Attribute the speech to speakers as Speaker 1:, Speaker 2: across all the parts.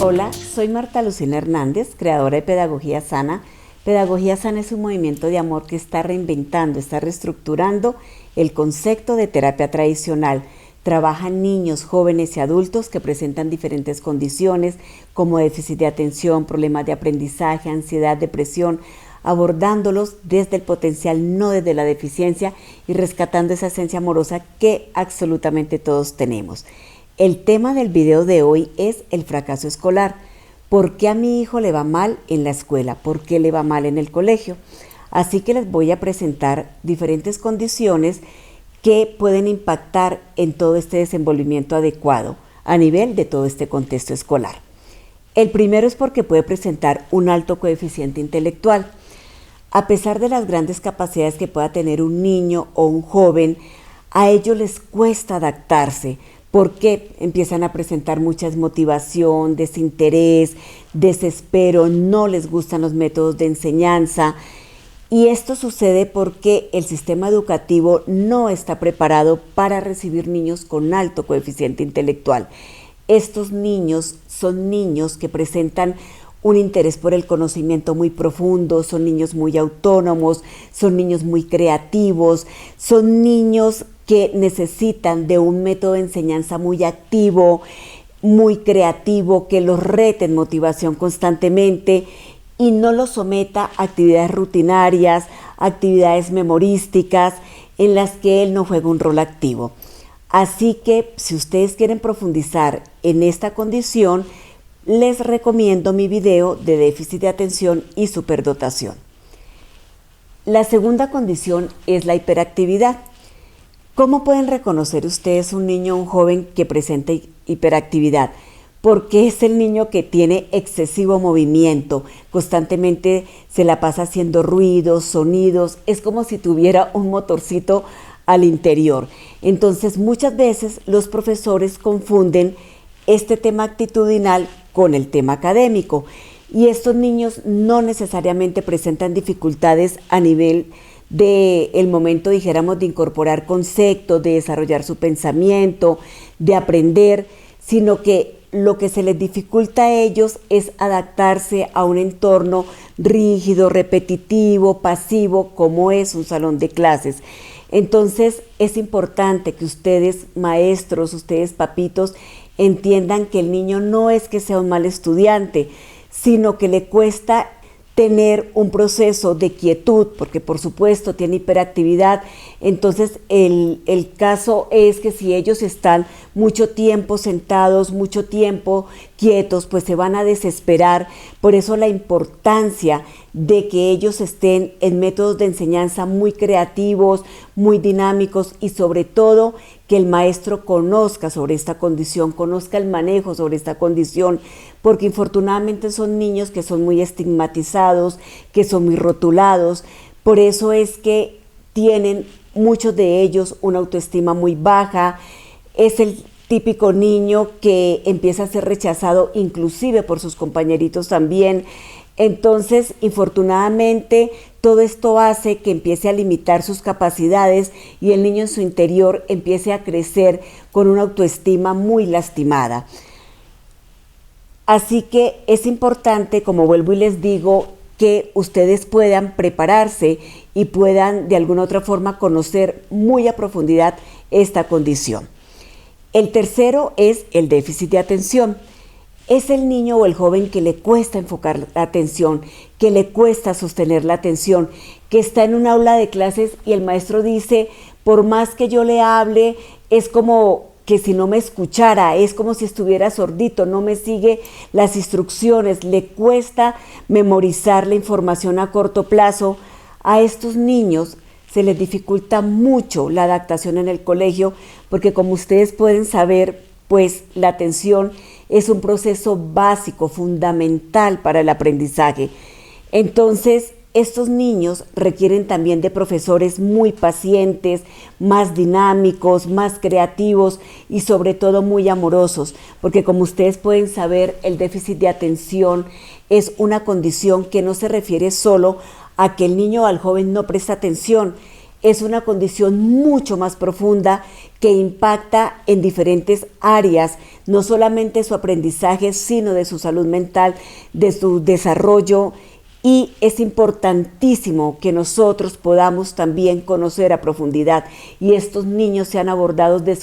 Speaker 1: Hola, soy Marta Lucina Hernández, creadora de Pedagogía Sana. Pedagogía Sana es un movimiento de amor que está reinventando, está reestructurando el concepto de terapia tradicional. Trabajan niños, jóvenes y adultos que presentan diferentes condiciones como déficit de atención, problemas de aprendizaje, ansiedad, depresión, abordándolos desde el potencial, no desde la deficiencia, y rescatando esa esencia amorosa que absolutamente todos tenemos. El tema del video de hoy es el fracaso escolar. ¿Por qué a mi hijo le va mal en la escuela? ¿Por qué le va mal en el colegio? Así que les voy a presentar diferentes condiciones que pueden impactar en todo este desenvolvimiento adecuado a nivel de todo este contexto escolar. El primero es porque puede presentar un alto coeficiente intelectual. A pesar de las grandes capacidades que pueda tener un niño o un joven, a ellos les cuesta adaptarse porque empiezan a presentar mucha desmotivación, desinterés, desespero, no les gustan los métodos de enseñanza. Y esto sucede porque el sistema educativo no está preparado para recibir niños con alto coeficiente intelectual. Estos niños son niños que presentan un interés por el conocimiento muy profundo, son niños muy autónomos, son niños muy creativos, son niños que necesitan de un método de enseñanza muy activo, muy creativo, que los rete en motivación constantemente y no los someta a actividades rutinarias, actividades memorísticas en las que él no juega un rol activo. Así que si ustedes quieren profundizar en esta condición, les recomiendo mi video de déficit de atención y superdotación. La segunda condición es la hiperactividad. ¿Cómo pueden reconocer ustedes un niño o un joven que presenta hiperactividad? Porque es el niño que tiene excesivo movimiento, constantemente se la pasa haciendo ruidos, sonidos, es como si tuviera un motorcito al interior. Entonces muchas veces los profesores confunden este tema actitudinal con el tema académico y estos niños no necesariamente presentan dificultades a nivel del momento, dijéramos, de incorporar conceptos, de desarrollar su pensamiento, de aprender, sino que lo que se les dificulta a ellos es adaptarse a un entorno rígido, repetitivo, pasivo, como es un salón de clases. Entonces es importante que ustedes, maestros, ustedes papitos, entiendan que el niño no es que sea un mal estudiante, sino que le cuesta tener un proceso de quietud, porque por supuesto tiene hiperactividad. Entonces el caso es que si ellos están mucho tiempo sentados, mucho tiempo quietos, pues se van a desesperar. Por eso la importancia de que ellos estén en métodos de enseñanza muy creativos, muy dinámicos y sobre todo que el maestro conozca sobre esta condición, conozca el manejo sobre esta condición, porque infortunadamente son niños que son muy estigmatizados, que son muy rotulados. Por eso es que tienen muchos de ellos una autoestima muy baja. Es el típico niño que empieza a ser rechazado inclusive por sus compañeritos también. Entonces, infortunadamente, todo esto hace que empiece a limitar sus capacidades y el niño en su interior empiece a crecer con una autoestima muy lastimada. Así que es importante, como vuelvo y les digo, que ustedes puedan prepararse y puedan de alguna otra forma conocer muy a profundidad esta condición. El tercero es el déficit de atención. Es el niño o el joven que le cuesta enfocar la atención, que le cuesta sostener la atención, que está en un aula de clases y el maestro dice, por más que yo le hable, es como que si no me escuchara, es como si estuviera sordito, no me sigue las instrucciones, le cuesta memorizar la información a corto plazo. A estos niños se les dificulta mucho la adaptación en el colegio, porque como ustedes pueden saber, pues la atención es un proceso básico, fundamental para el aprendizaje. Entonces, estos niños requieren también de profesores muy pacientes, más dinámicos, más creativos y sobre todo muy amorosos, porque como ustedes pueden saber, el déficit de atención es una condición que no se refiere solo a que el niño o al joven no presta atención. es una condición mucho más profunda que impacta en diferentes áreas, no solamente su aprendizaje, sino de su salud mental, de su desarrollo. Y es importantísimo que nosotros podamos también conocer a profundidad y estos niños sean abordados desde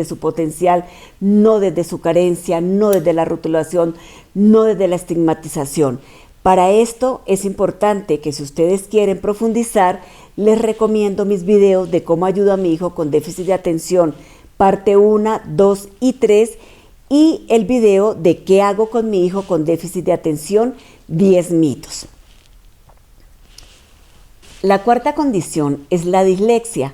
Speaker 1: su potencial, no desde su carencia, no desde la rotulación, no desde la estigmatización. Para esto es importante que si ustedes quieren profundizar, les recomiendo mis videos de cómo ayudo a mi hijo con déficit de atención, parte 1, 2 y 3, y el video de qué hago con mi hijo con déficit de atención, 10 mitos. La cuarta condición es la dislexia.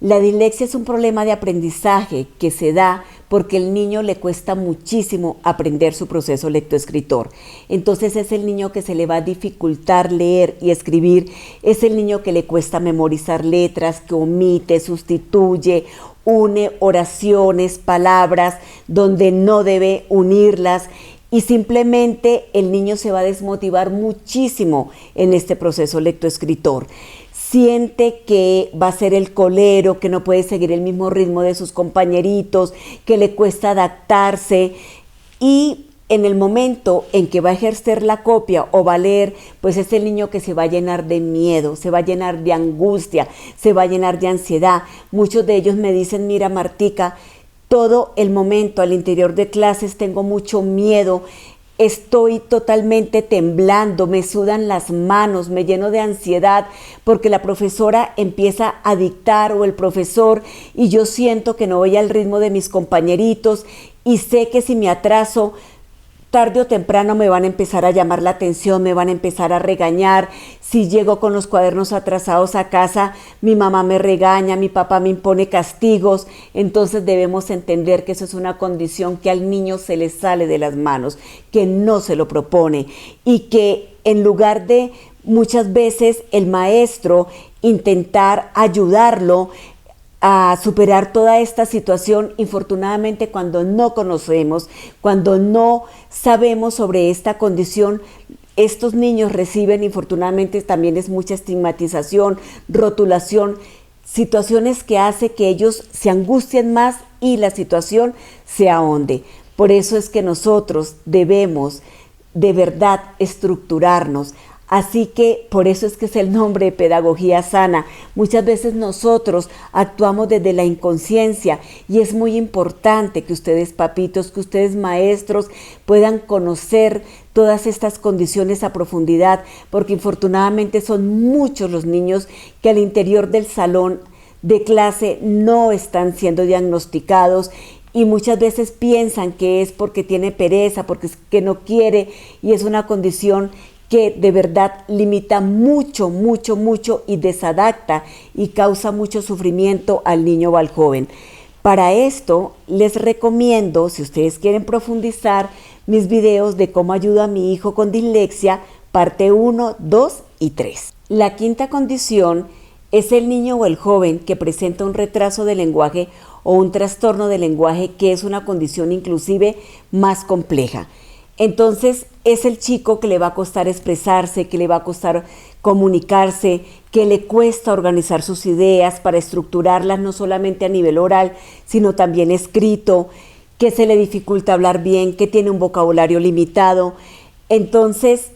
Speaker 1: La dislexia es un problema de aprendizaje que se da porque al niño le cuesta muchísimo aprender su proceso lectoescritor. Entonces es el niño que se le va a dificultar leer y escribir, es el niño que le cuesta memorizar letras, que omite, sustituye, une oraciones, palabras donde no debe unirlas, y simplemente el niño se va a desmotivar muchísimo en este proceso lectoescritor. Siente que va a ser el colero, que no puede seguir el mismo ritmo de sus compañeritos, que le cuesta adaptarse, y en el momento en que va a ejercer la copia o va a leer, pues es el niño que se va a llenar de miedo, se va a llenar de angustia, se va a llenar de ansiedad. Muchos de ellos me dicen, mira Martica, todo el momento al interior de clases tengo mucho miedo, estoy totalmente temblando, me sudan las manos, me lleno de ansiedad porque la profesora empieza a dictar o el profesor y yo siento que no voy al ritmo de mis compañeritos y sé que si me atraso, tarde o temprano me van a empezar a llamar la atención, me van a empezar a regañar. Si llego con los cuadernos atrasados a casa, mi mamá me regaña, mi papá me impone castigos. Entonces debemos entender que eso es una condición que al niño se le sale de las manos, que no se lo propone y que en lugar de muchas veces el maestro intentar ayudarlo a superar toda esta situación, infortunadamente cuando no conocemos, cuando no sabemos sobre esta condición, estos niños reciben, infortunadamente también es mucha estigmatización, rotulación, situaciones que hace que ellos se angustien más y la situación se ahonde. Por eso es que nosotros debemos de verdad estructurarnos. Así que por eso es que es el nombre de pedagogía sana. Muchas veces nosotros actuamos desde la inconsciencia y es muy importante que ustedes papitos, que ustedes maestros puedan conocer todas estas condiciones a profundidad, porque infortunadamente son muchos los niños que al interior del salón de clase no están siendo diagnosticados y muchas veces piensan que es porque tiene pereza, porque es que no quiere, y es una condición que de verdad limita mucho, mucho, mucho y desadapta y causa mucho sufrimiento al niño o al joven. Para esto les recomiendo, si ustedes quieren profundizar, mis videos de cómo ayudo a mi hijo con dislexia, parte 1, 2 y 3. La quinta condición es el niño o el joven que presenta un retraso de lenguaje o un trastorno de lenguaje, que es una condición inclusive más compleja. Entonces es el chico que le va a costar expresarse, que le va a costar comunicarse, que le cuesta organizar sus ideas para estructurarlas no solamente a nivel oral, sino también escrito, que se le dificulta hablar bien, que tiene un vocabulario limitado. Entonces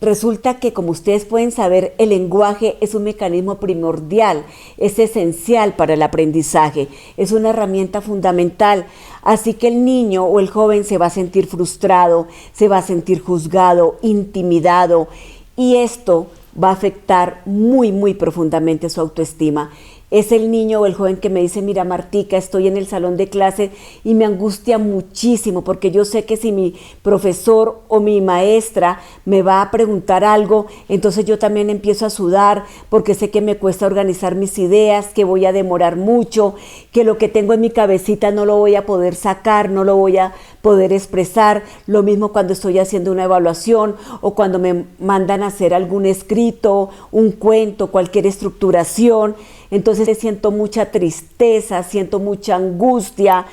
Speaker 1: resulta que, como ustedes pueden saber, el lenguaje es un mecanismo primordial, es esencial para el aprendizaje, es una herramienta fundamental. Así que el niño o el joven se va a sentir frustrado, se va a sentir juzgado, intimidado, y esto va a afectar muy, muy profundamente su autoestima. Es el niño o el joven que me dice, mira Martica, estoy en el salón de clase y me angustia muchísimo porque yo sé que si mi profesor o mi maestra me va a preguntar algo, entonces yo también empiezo a sudar porque sé que me cuesta organizar mis ideas, que voy a demorar mucho, que lo que tengo en mi cabecita no lo voy a poder sacar, no lo voy a poder expresar. Lo mismo cuando estoy haciendo una evaluación o cuando me mandan a hacer algún escrito, un cuento, cualquier estructuración. Entonces siento mucha tristeza, siento mucha angustia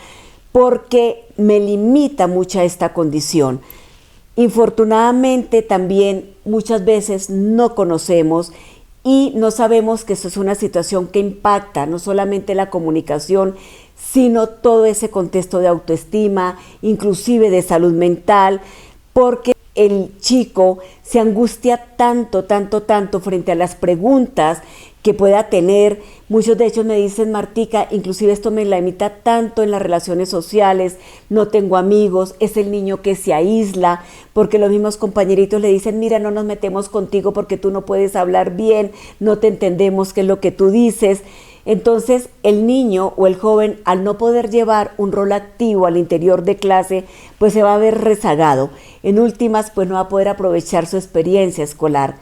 Speaker 1: porque me limita mucho esta condición. Infortunadamente también muchas veces no conocemos y no sabemos que esto es una situación que impacta no solamente la comunicación, sino todo ese contexto de autoestima, inclusive de salud mental, porque el chico se angustia tanto, tanto, tanto frente a las preguntas que pueda tener. Muchos de ellos me dicen, Martica, inclusive esto me limita tanto en las relaciones sociales, no tengo amigos, es el niño que se aísla, porque los mismos compañeritos le dicen, mira, no nos metemos contigo porque tú no puedes hablar bien, no te entendemos qué es lo que tú dices. Entonces el niño o el joven, al no poder llevar un rol activo al interior de clase, pues se va a ver rezagado. En últimas, pues no va a poder aprovechar su experiencia escolar.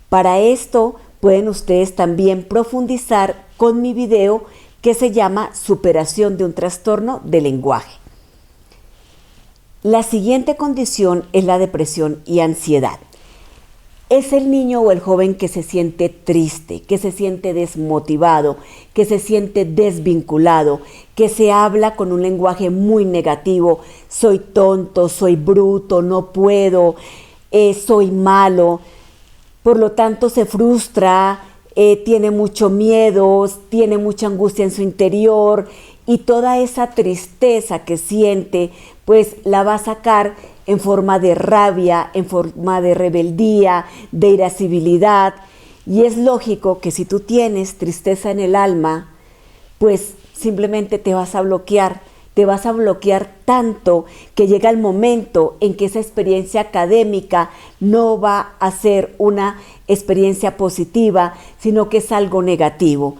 Speaker 1: Para esto pueden ustedes también profundizar con mi video que se llama Superación de un trastorno de lenguaje. La siguiente condición es la depresión y ansiedad. Es el niño o el joven que se siente triste, que se siente desmotivado, que se siente desvinculado, que se habla con un lenguaje muy negativo. Soy tonto, soy bruto, no puedo, soy malo. Por lo tanto, se frustra, tiene mucho miedo, tiene mucha angustia en su interior y toda esa tristeza que siente, pues la va a sacar en forma de rabia, en forma de rebeldía, de irascibilidad. Y es lógico que si tú tienes tristeza en el alma, pues simplemente te vas a bloquear tanto que llega el momento en que esa experiencia académica no va a ser una experiencia positiva, sino que es algo negativo.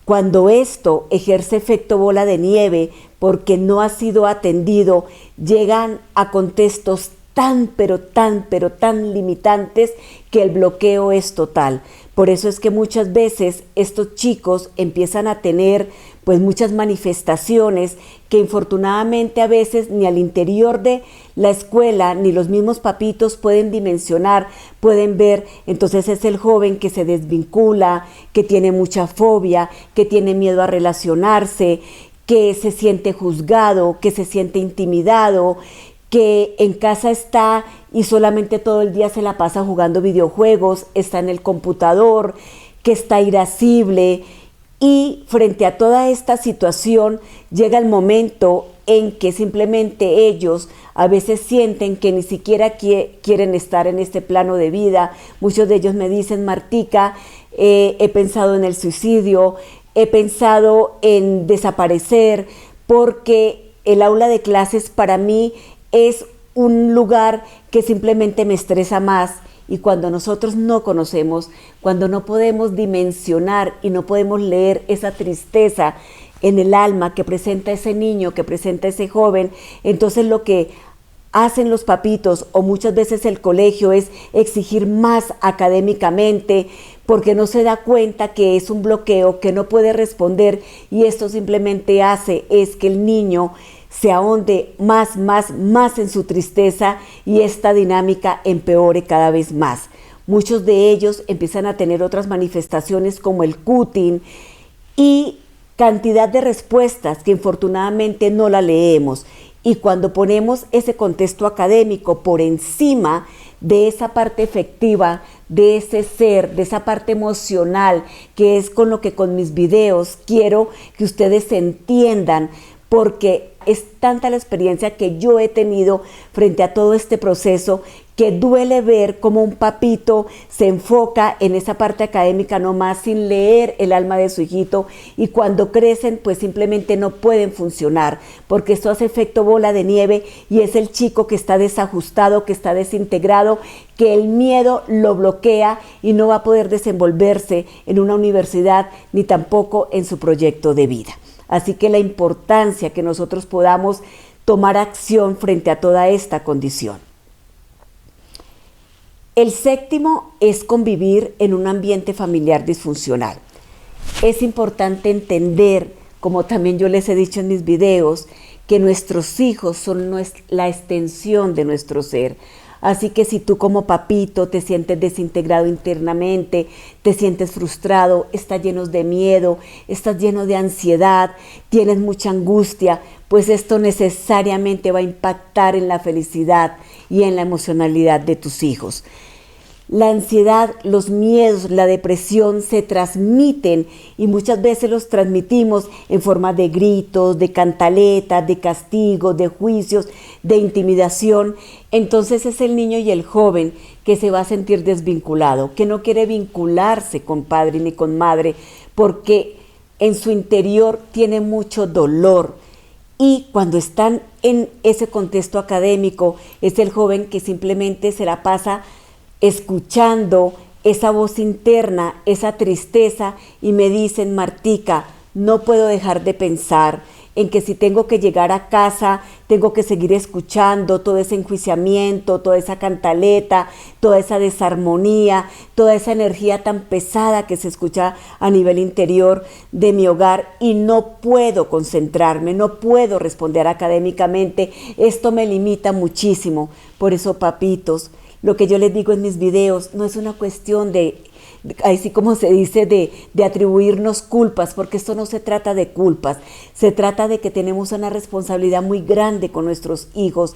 Speaker 1: Cuando esto ejerce efecto bola de nieve porque no ha sido atendido, llegan a contextos tan limitantes que el bloqueo es total. Por eso es que muchas veces estos chicos empiezan a tener pues muchas manifestaciones que infortunadamente a veces ni al interior de la escuela ni los mismos papitos pueden dimensionar, pueden ver. Entonces es el joven que se desvincula, que tiene mucha fobia, que tiene miedo a relacionarse, que se siente juzgado, que se siente intimidado, que en casa está y solamente todo el día se la pasa jugando videojuegos, está en el computador, que está irascible. Y frente a toda esta situación llega el momento en que simplemente ellos a veces sienten que ni siquiera quieren estar en este plano de vida. Muchos de ellos me dicen, Martica, he pensado en el suicidio, he pensado en desaparecer, porque el aula de clases para mí es un lugar que simplemente me estresa más. Y cuando nosotros no conocemos, cuando no podemos dimensionar y no podemos leer esa tristeza en el alma que presenta ese niño, que presenta ese joven, entonces lo que hacen los papitos o muchas veces el colegio es exigir más académicamente, porque no se da cuenta que es un bloqueo, que no puede responder, y esto simplemente hace es que el niño se ahonde más en su tristeza y esta dinámica empeore cada vez más. Muchos de ellos empiezan a tener otras manifestaciones como el cutting y cantidad de respuestas que infortunadamente no la leemos. Y cuando ponemos ese contexto académico por encima de esa parte efectiva, de ese ser, de esa parte emocional, que es con lo que con mis videos quiero que ustedes entiendan, porque es tanta la experiencia que yo he tenido frente a todo este proceso que duele ver cómo un papito se enfoca en esa parte académica nomás sin leer el alma de su hijito, y cuando crecen pues simplemente no pueden funcionar porque esto hace efecto bola de nieve y es el chico que está desajustado, que está desintegrado, que el miedo lo bloquea y no va a poder desenvolverse en una universidad ni tampoco en su proyecto de vida. Así que la importancia que nosotros podamos tomar acción frente a toda esta condición. El séptimo es convivir en un ambiente familiar disfuncional. Es importante entender, como también yo les he dicho en mis videos, que nuestros hijos son la extensión de nuestro ser. Así que si tú como papito te sientes desintegrado internamente, te sientes frustrado, estás lleno de miedo, estás lleno de ansiedad, tienes mucha angustia, pues esto necesariamente va a impactar en la felicidad y en la emocionalidad de tus hijos. La ansiedad, los miedos, la depresión se transmiten y muchas veces los transmitimos en forma de gritos, de cantaletas, de castigos, de juicios, de intimidación. Entonces es el niño y el joven que se va a sentir desvinculado, que no quiere vincularse con padre ni con madre porque en su interior tiene mucho dolor. Y cuando están en ese contexto académico, es el joven que simplemente se la pasa escuchando esa voz interna, esa tristeza, y me dicen: Martica, no puedo dejar de pensar en que si tengo que llegar a casa, tengo que seguir escuchando todo ese enjuiciamiento, toda esa cantaleta, toda esa desarmonía, toda esa energía tan pesada que se escucha a nivel interior de mi hogar, y no puedo concentrarme, no puedo responder académicamente. Esto me limita muchísimo. Por eso, papitos, lo que yo les digo en mis videos no es una cuestión de, así como se dice, de atribuirnos culpas, porque esto no se trata de culpas, se trata de que tenemos una responsabilidad muy grande con nuestros hijos,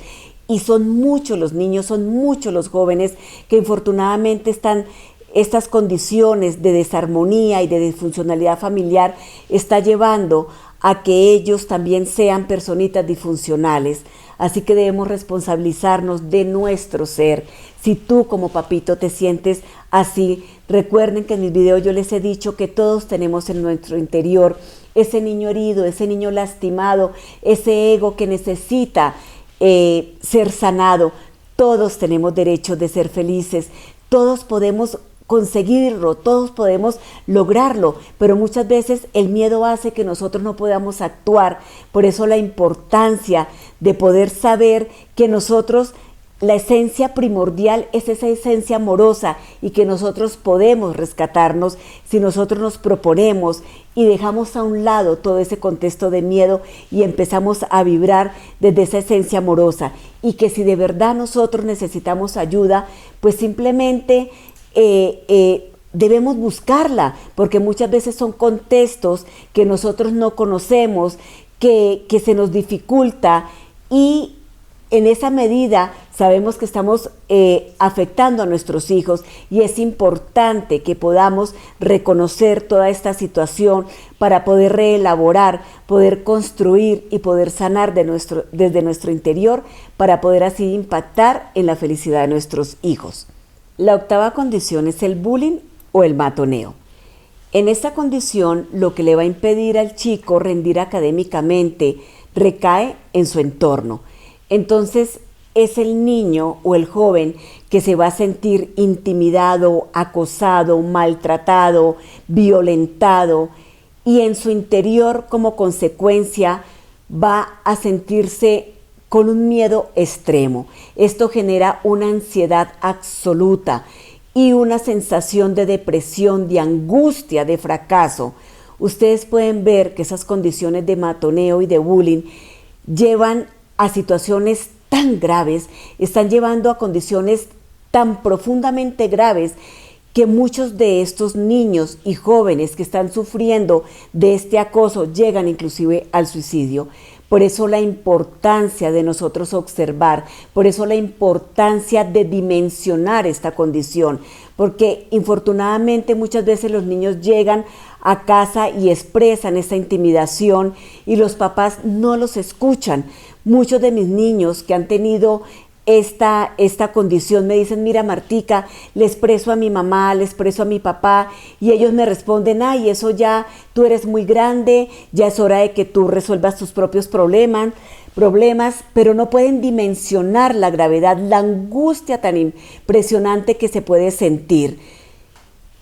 Speaker 1: y son muchos los niños, son muchos los jóvenes que infortunadamente están, estas condiciones de desarmonía y de disfuncionalidad familiar está llevando a que ellos también sean personitas disfuncionales. Así que debemos responsabilizarnos de nuestro ser. Si tú como papito te sientes así, recuerden que en mis videos yo les he dicho que todos tenemos en nuestro interior ese niño herido, ese niño lastimado, ese ego que necesita ser sanado. Todos tenemos derecho de ser felices, todos podemos conseguirlo, todos podemos lograrlo, pero muchas veces el miedo hace que nosotros no podamos actuar. Por eso la importancia de poder saber que nosotros, la esencia primordial es esa esencia amorosa, y que nosotros podemos rescatarnos si nosotros nos proponemos y dejamos a un lado todo ese contexto de miedo y empezamos a vibrar desde esa esencia amorosa, y que si de verdad nosotros necesitamos ayuda, pues simplemente debemos buscarla, porque muchas veces son contextos que nosotros no conocemos, que se nos dificulta, y en esa medida sabemos que estamos afectando a nuestros hijos, y es importante que podamos reconocer toda esta situación para poder reelaborar, poder construir y poder sanar desde nuestro interior, para poder así impactar en la felicidad de nuestros hijos. La octava condición es el bullying o el matoneo. En esta condición, lo que le va a impedir al chico rendir académicamente recae en su entorno. Entonces, es el niño o el joven que se va a sentir intimidado, acosado, maltratado, violentado, y en su interior, como consecuencia, va a sentirse con un miedo extremo. Esto genera una ansiedad absoluta y una sensación de depresión, de angustia, de fracaso. Ustedes pueden ver que esas condiciones de matoneo y de bullying llevan a situaciones tan graves, están llevando a condiciones tan profundamente graves, que muchos de estos niños y jóvenes que están sufriendo de este acoso llegan inclusive al suicidio. Por eso la importancia de nosotros observar, por eso la importancia de dimensionar esta condición, porque infortunadamente muchas veces los niños llegan a casa y expresan esta intimidación y los papás no los escuchan. Muchos de mis niños que han tenido esta condición me dicen: mira, Martica, le expreso a mi mamá, le expreso a mi papá, y ellos me responden: ay, eso ya, tú eres muy grande, ya es hora de que tú resuelvas tus propios problemas, pero no pueden dimensionar la gravedad, la angustia tan impresionante que se puede sentir.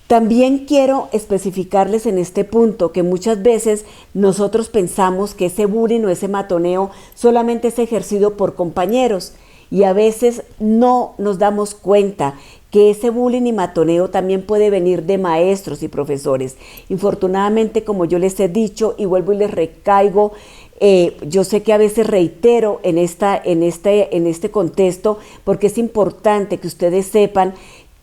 Speaker 1: También quiero especificarles en este punto que muchas veces nosotros pensamos que ese bullying o ese matoneo solamente es ejercido por compañeros, y a veces no nos damos cuenta que ese bullying y matoneo también puede venir de maestros y profesores. Infortunadamente, como yo les he dicho y vuelvo y les recaigo, yo sé que a veces reitero en este contexto, porque es importante que ustedes sepan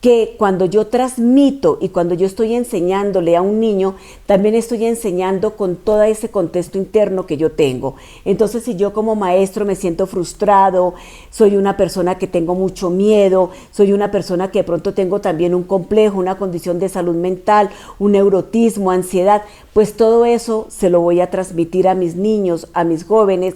Speaker 1: que cuando yo transmito y cuando yo estoy enseñándole a un niño, también estoy enseñando con todo ese contexto interno que yo tengo. Entonces, si yo como maestro me siento frustrado, soy una persona que tengo mucho miedo, soy una persona que de pronto tengo también un complejo, una condición de salud mental, un neurotismo, ansiedad, pues todo eso se lo voy a transmitir a mis niños, a mis jóvenes,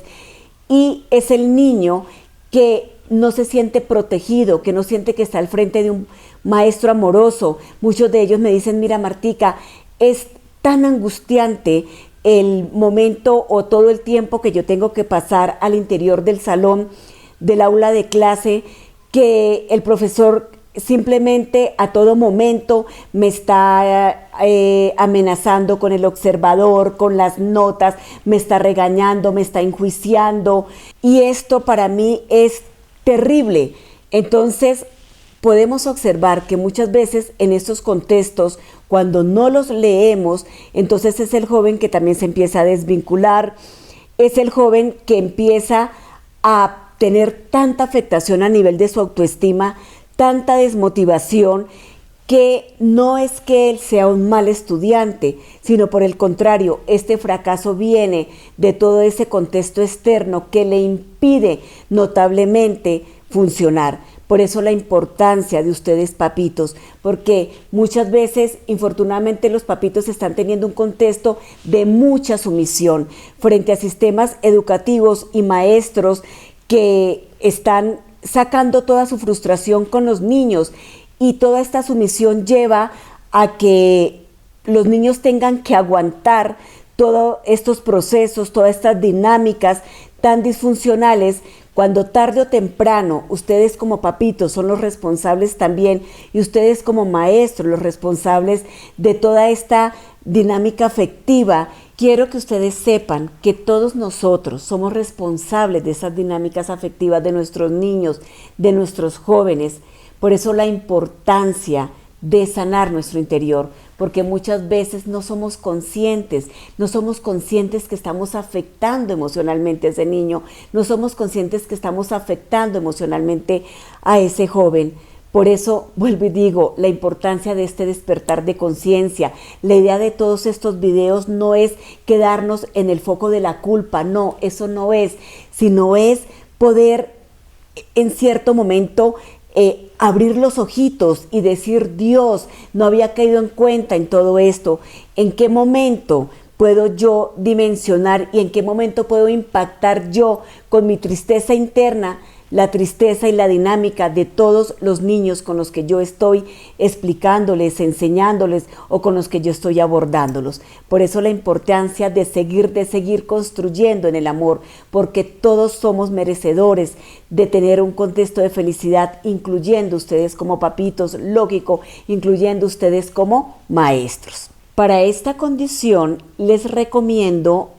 Speaker 1: y es el niño que no se siente protegido, que no siente que está al frente de un maestro amoroso. Muchos de ellos me dicen, mira Martica, es tan angustiante el momento o todo el tiempo que yo tengo que pasar al interior del salón, del aula de clase, que el profesor simplemente a todo momento me está amenazando con el observador, con las notas, me está regañando, me está enjuiciando, y esto para mí es terrible. Entonces podemos observar que muchas veces en estos contextos, cuando no los leemos, entonces es el joven que también se empieza a desvincular, es el joven que empieza a tener tanta afectación a nivel de su autoestima, tanta desmotivación, que no es que él sea un mal estudiante, sino por el contrario, este fracaso viene de todo ese contexto externo que le impide notablemente funcionar. Por eso la importancia de ustedes, papitos, porque muchas veces, infortunadamente, los papitos están teniendo un contexto de mucha sumisión frente a sistemas educativos y maestros que están sacando toda su frustración con los niños, y toda esta sumisión lleva a que los niños tengan que aguantar todos estos procesos, todas estas dinámicas tan disfuncionales, cuando tarde o temprano ustedes como papitos son los responsables también, y ustedes como maestros los responsables de toda esta dinámica afectiva. Quiero que ustedes sepan que todos nosotros somos responsables de esas dinámicas afectivas de nuestros niños, de nuestros jóvenes. Por eso la importancia de sanar nuestro interior, porque muchas veces no somos conscientes que estamos afectando emocionalmente a ese niño, no somos conscientes que estamos afectando emocionalmente a ese joven. Por eso vuelvo y digo, la importancia de este despertar de conciencia. La idea de todos estos videos no es quedarnos en el foco de la culpa, no, eso no es, sino es poder en cierto momento abrir los ojitos y decir, Dios, no había caído en cuenta en todo esto. ¿En qué momento puedo yo dimensionar y en qué momento puedo impactar yo con mi tristeza interna, la tristeza y la dinámica de todos los niños con los que yo estoy explicándoles, enseñándoles, o con los que yo estoy abordándolos? Por eso la importancia de seguir construyendo en el amor, porque todos somos merecedores de tener un contexto de felicidad, incluyendo ustedes como papitos, lógico, incluyendo ustedes como maestros. Para esta condición les recomiendo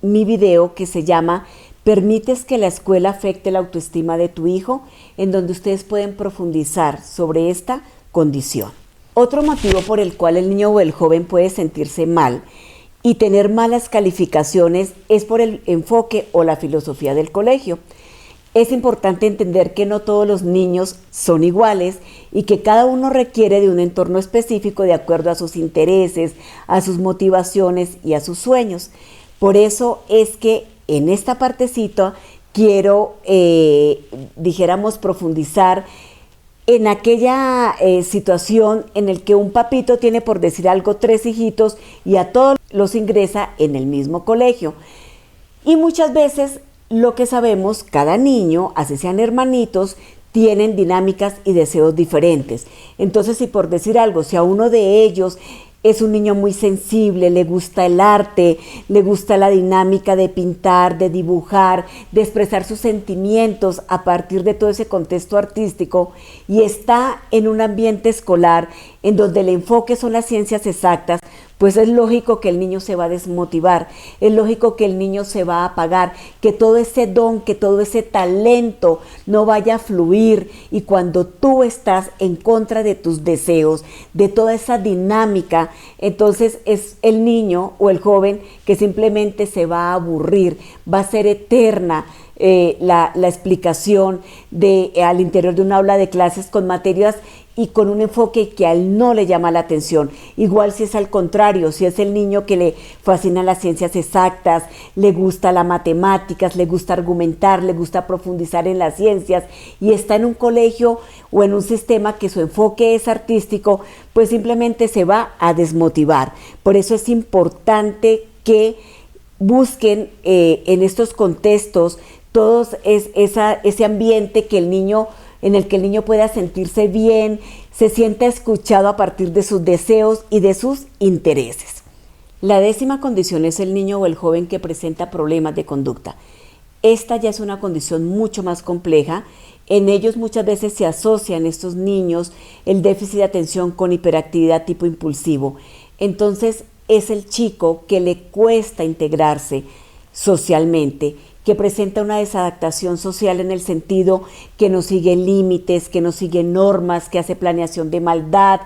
Speaker 1: mi video que se llama ¿Permites que la escuela afecte la autoestima de tu hijo?, en donde ustedes pueden profundizar sobre esta condición. Otro motivo por el cual el niño o el joven puede sentirse mal y tener malas calificaciones es por el enfoque o la filosofía del colegio. Es importante entender que no todos los niños son iguales y que cada uno requiere de un entorno específico de acuerdo a sus intereses, a sus motivaciones y a sus sueños. Por eso es que en esta partecita quiero, dijéramos, profundizar en aquella situación en el que un papito tiene, por decir algo, 3 hijitos y a todos los ingresa en el mismo colegio. Y muchas veces lo que sabemos, cada niño, así sean hermanitos, tienen dinámicas y deseos diferentes. Entonces, si por decir algo, si a uno de ellos es un niño muy sensible, le gusta el arte, le gusta la dinámica de pintar, de dibujar, de expresar sus sentimientos a partir de todo ese contexto artístico, y está en un ambiente escolar en donde el enfoque son las ciencias exactas, pues es lógico que el niño se va a desmotivar, es lógico que el niño se va a apagar, que todo ese don, que todo ese talento no vaya a fluir. Y cuando tú estás en contra de tus deseos, de toda esa dinámica, entonces es el niño o el joven que simplemente se va a aburrir, va a ser eterna la explicación al interior de un aula de clases con materias y con un enfoque que a él no le llama la atención. Igual si es al contrario, si es el niño que le fascinan las ciencias exactas, le gusta las matemáticas, le gusta argumentar, le gusta profundizar en las ciencias y está en un colegio o en un sistema que su enfoque es artístico, pues simplemente se va a desmotivar. Por eso es importante que busquen en estos contextos todos ese ambiente que el niño, en el que el niño pueda sentirse bien, se sienta escuchado a partir de sus deseos y de sus intereses. La 10ª condición es el niño o el joven que presenta problemas de conducta. Esta ya es una condición mucho más compleja. En ellos muchas veces se asocian estos niños el déficit de atención con hiperactividad tipo impulsivo. Entonces es el chico que le cuesta integrarse socialmente, que presenta una desadaptación social en el sentido que no sigue límites, que no sigue normas, que hace planeación de maldad,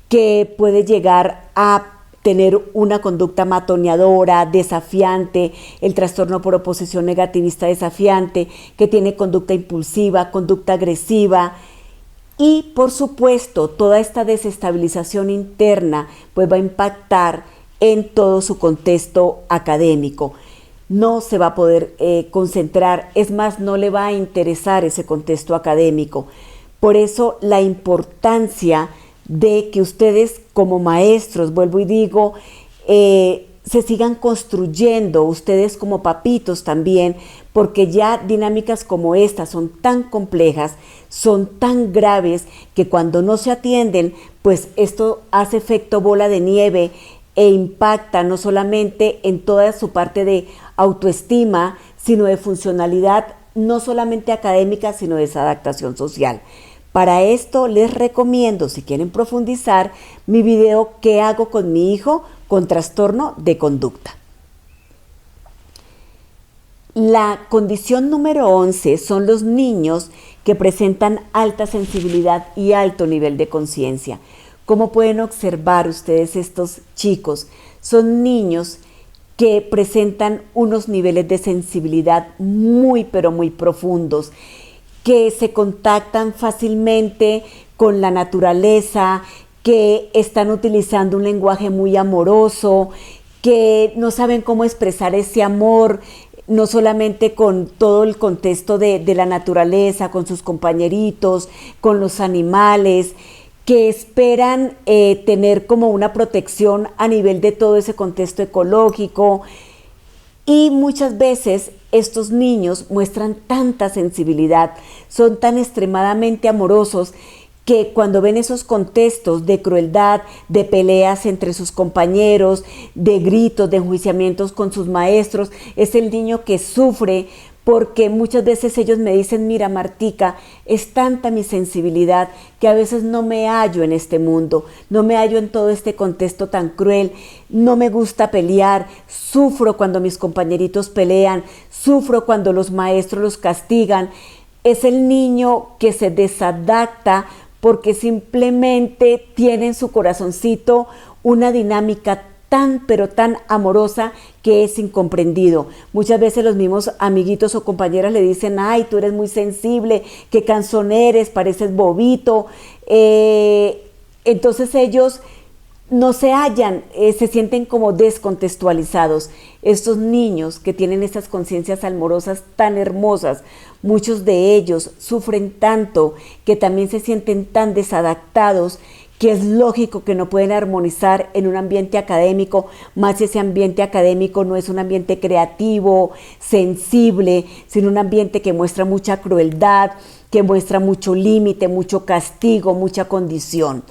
Speaker 1: que puede llegar a tener una conducta matoneadora, desafiante, el trastorno por oposición negativista desafiante, que tiene conducta impulsiva, conducta agresiva. Y por supuesto, toda esta desestabilización interna pues va a impactar en todo su contexto académico. No se va a poder concentrar, es más, no le va a interesar ese contexto académico. Por eso la importancia de que ustedes como maestros, vuelvo y digo, se sigan construyendo, ustedes como papitos también, porque ya dinámicas como estas son tan complejas, son tan graves, que cuando no se atienden, pues esto hace efecto bola de nieve e impacta no solamente en toda su parte de autoestima, sino de funcionalidad, no solamente académica, sino de esa adaptación social. Para esto les recomiendo, si quieren profundizar, mi video ¿Qué hago con mi hijo con trastorno de conducta? La condición número 11 son los niños que presentan alta sensibilidad y alto nivel de conciencia. ¿Cómo pueden observar ustedes estos chicos? Son niños que presentan unos niveles de sensibilidad muy, pero muy profundos, que se contactan fácilmente con la naturaleza, que están utilizando un lenguaje muy amoroso, que no saben cómo expresar ese amor, no solamente con todo el contexto de la naturaleza, con sus compañeritos, con los animales, que esperan tener como una protección a nivel de todo ese contexto ecológico. Y muchas veces estos niños muestran tanta sensibilidad, son tan extremadamente amorosos, que cuando ven esos contextos de crueldad, de peleas entre sus compañeros, de gritos, de enjuiciamientos con sus maestros, es el niño que sufre, porque muchas veces ellos me dicen, mira Martica, es tanta mi sensibilidad que a veces no me hallo en este mundo, no me hallo en todo este contexto tan cruel, no me gusta pelear, sufro cuando mis compañeritos pelean, sufro cuando los maestros los castigan. Es el niño que se desadapta porque simplemente tiene en su corazoncito una dinámica tan pero tan amorosa que es incomprendido. Muchas veces los mismos amiguitos o compañeras le dicen, ay, tú eres muy sensible, qué cansón eres, pareces bobito. Entonces ellos no se hallan, se sienten como descontextualizados. Estos niños que tienen estas conciencias amorosas tan hermosas, muchos de ellos sufren tanto que también se sienten tan desadaptados, que es lógico que no pueden armonizar en un ambiente académico, más si ese ambiente académico no es un ambiente creativo, sensible, sino un ambiente que muestra mucha crueldad, que muestra mucho límite, mucho castigo, mucha condición.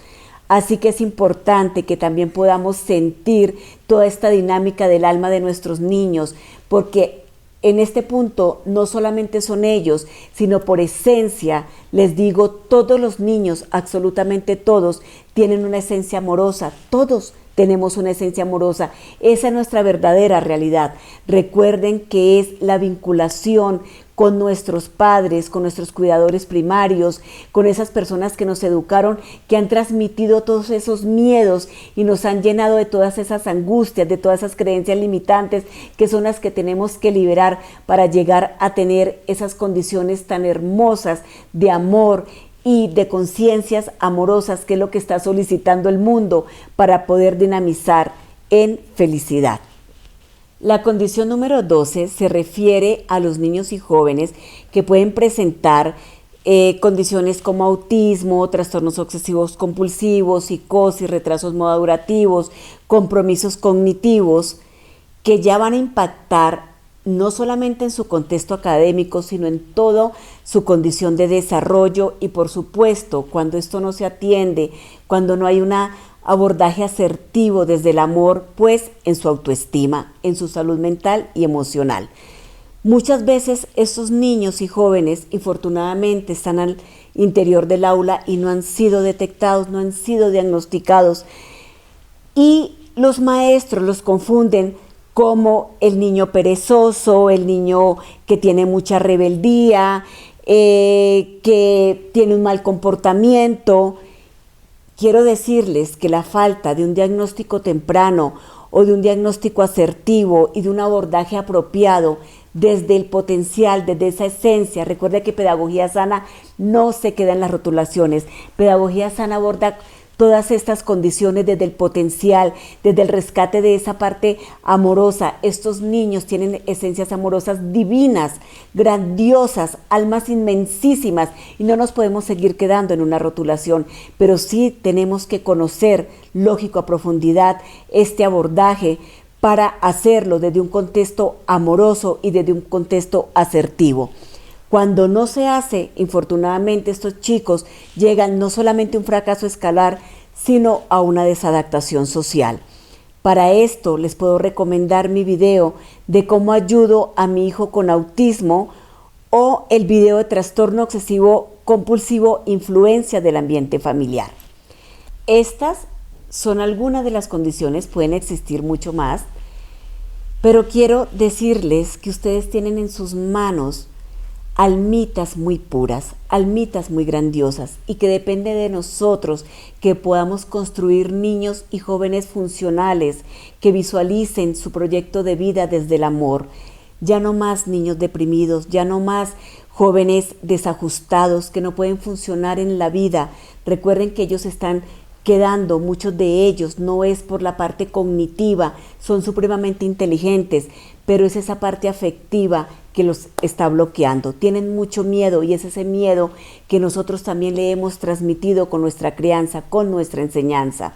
Speaker 1: Así que es importante que también podamos sentir toda esta dinámica del alma de nuestros niños, porque en este punto no solamente son ellos, sino por esencia, les digo, todos los niños, absolutamente todos, tienen una esencia amorosa, todos tenemos una esencia amorosa. Esa es nuestra verdadera realidad. Recuerden que es la vinculación con nuestros padres, con nuestros cuidadores primarios, con esas personas que nos educaron, que han transmitido todos esos miedos y nos han llenado de todas esas angustias, de todas esas creencias limitantes, que son las que tenemos que liberar para llegar a tener esas condiciones tan hermosas de amor y de conciencias amorosas, que es lo que está solicitando el mundo para poder dinamizar en felicidad. La condición número 12 se refiere a los niños y jóvenes que pueden presentar condiciones como autismo, trastornos obsesivos compulsivos, psicosis, retrasos madurativos, compromisos cognitivos, que ya van a impactar no solamente en su contexto académico, sino en toda su condición de desarrollo y, por supuesto, cuando esto no se atiende, cuando no hay un abordaje asertivo desde el amor, pues en su autoestima, en su salud mental y emocional. Muchas veces estos niños y jóvenes, infortunadamente, están al interior del aula y no han sido detectados, no han sido diagnosticados, y los maestros los confunden como el niño perezoso, el niño que tiene mucha rebeldía, que tiene un mal comportamiento. Quiero decirles que la falta de un diagnóstico temprano o de un diagnóstico asertivo y de un abordaje apropiado desde el potencial, desde esa esencia. Recuerda que pedagogía sana no se queda en las rotulaciones. Pedagogía sana aborda todas estas condiciones desde el potencial, desde el rescate de esa parte amorosa. Estos niños tienen esencias amorosas divinas, grandiosas, almas inmensísimas, y no nos podemos seguir quedando en una rotulación, pero sí tenemos que conocer, lógico, a profundidad, este abordaje para hacerlo desde un contexto amoroso y desde un contexto asertivo. Cuando no se hace, infortunadamente, estos chicos llegan no solamente a un fracaso escolar, sino a una desadaptación social. Para esto les puedo recomendar mi video de cómo ayudo a mi hijo con autismo, o el video de trastorno obsesivo compulsivo, influencia del ambiente familiar. Estas son algunas de las condiciones, pueden existir mucho más, pero quiero decirles que ustedes tienen en sus manos almitas muy puras, almitas muy grandiosas, y que depende de nosotros que podamos construir niños y jóvenes funcionales que visualicen su proyecto de vida desde el amor. Ya no más niños deprimidos, ya no más jóvenes desajustados que no pueden funcionar en la vida. Recuerden que ellos están quedando, muchos de ellos, no es por la parte cognitiva, son supremamente inteligentes, pero es esa parte afectiva que los está bloqueando. Tienen mucho miedo, y es ese miedo que nosotros también le hemos transmitido con nuestra crianza, con nuestra enseñanza.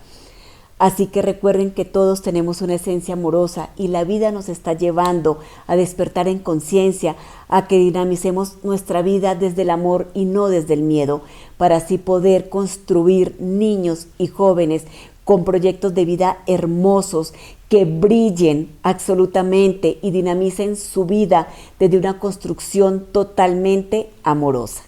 Speaker 1: Así que recuerden que todos tenemos una esencia amorosa, y la vida nos está llevando a despertar en conciencia, a que dinamicemos nuestra vida desde el amor y no desde el miedo, para así poder construir niños y jóvenes con proyectos de vida hermosos, que brillen absolutamente y dinamicen su vida desde una construcción totalmente amorosa.